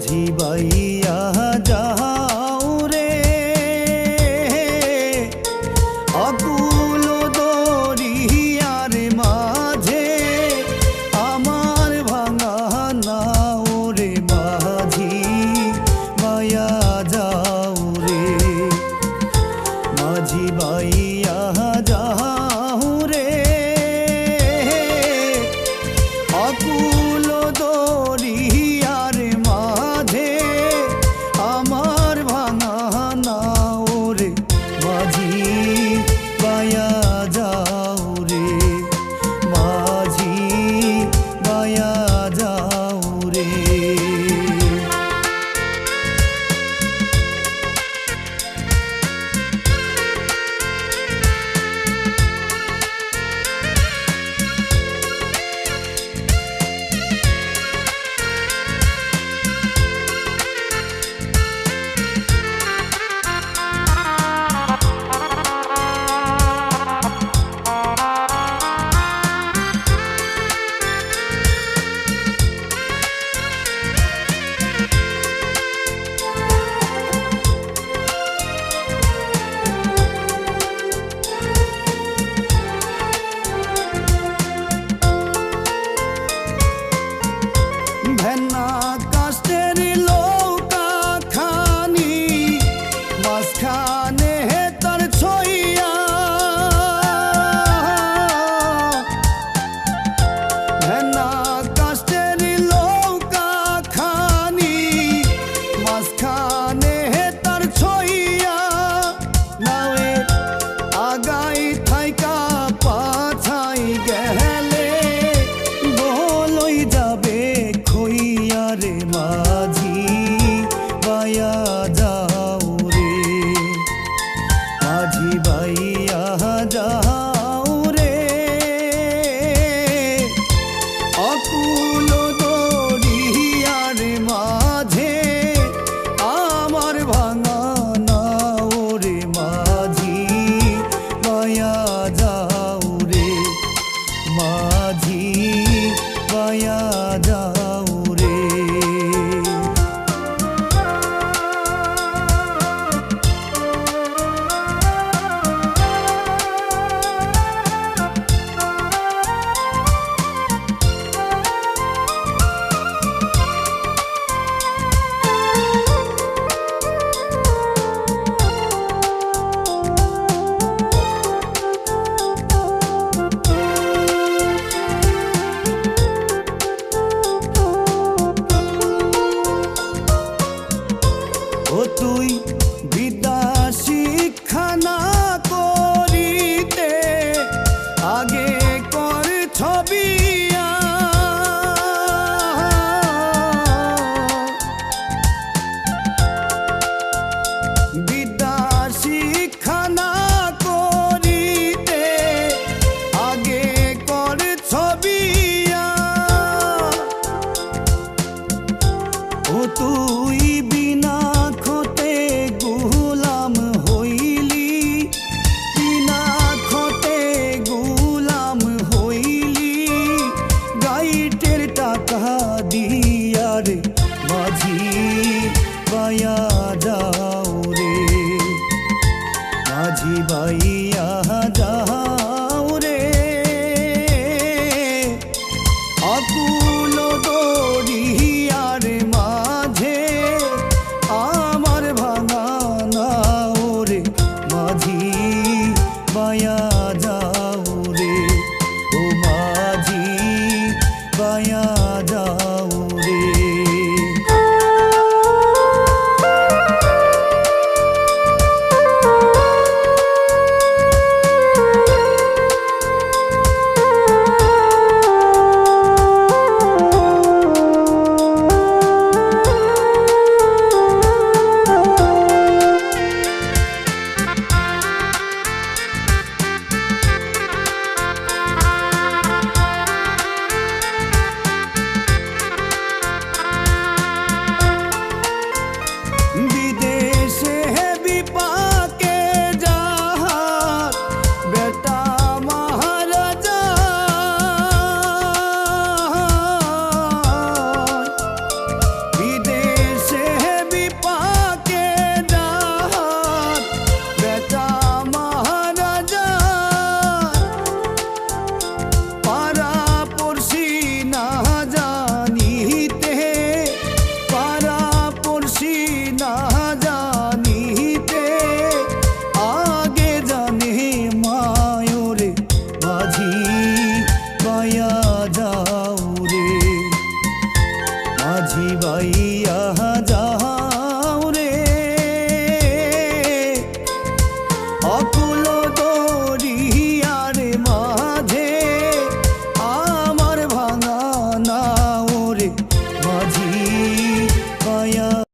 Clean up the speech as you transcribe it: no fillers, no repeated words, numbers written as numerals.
মাঝি বাইয়া যাও রে অকুল দরিয়ার মাঝে আমার ভাঙা নাও রে মাঝি বাইয়া যাও রে মাঝি বাইয়া যাও রে অকুল দরিয়ার মাঝে আমার ভাঙা নাও রে মাঝি বাইয়া যাও রে মাঝি বাইয়া যাও রে। ভেন্না কাষ্টের লৌকা খানি মাঝখানে তার ছইয়া ভেন্না কাষ্টের লৌকা খানি মাঝখানে তার ছইয়া নাওয়ে আগাই থাইকা পাছাই গেলে বলই যাবে রে মাঝি বাইয়া যাও রে মাঝি বাইয়া যাও রে অকুল দরিয়ার মাঝে আমার ভাঙা নাও রে মাঝি বাইয়া যাও রে মাঝি বাইয়া যাও রে। ও তুই বিদ্যা শিক্ষা না করিতে আগে কর ছবিয়া বিদ্যা শিক্ষা না করিতে আগে কর ছবিয়া ও তুই বিনা খতে গুলাম হইলি বিনা খতে গুলাম হইলি গাইটের টাকা দিয়া রে মাঝি বাইয়া যাও রে মাঝি বাইয়া যাও রে অকুল দরিয়ার মাঝে জিবাইয়া